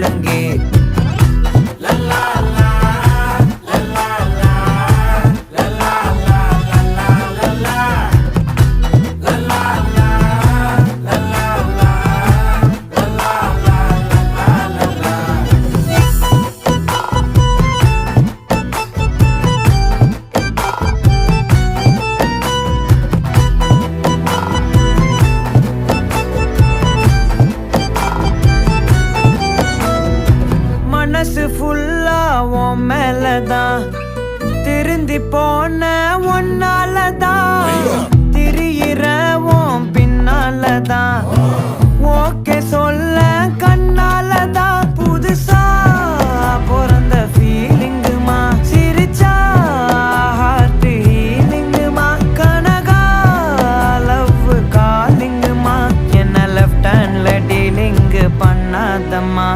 முழங்கே. மனசு ஃபுல்லா உன் மேலதான், திருந்தி போன ஒன்னாலதான், திரியிற உன் பின்னாலதான், ஓகே சொல்ல கண்ணாலதான். புதுசா பிறந்த ஃபீலிங்குமா, சிரிச்சா ஹார்ட் ஹீலிங்குமா, கனகா லவ் காலிங்குமா, என்ன லெஃப்ட் ஹேண்ட்ல டீலிங்கு பண்ணாதம்மா.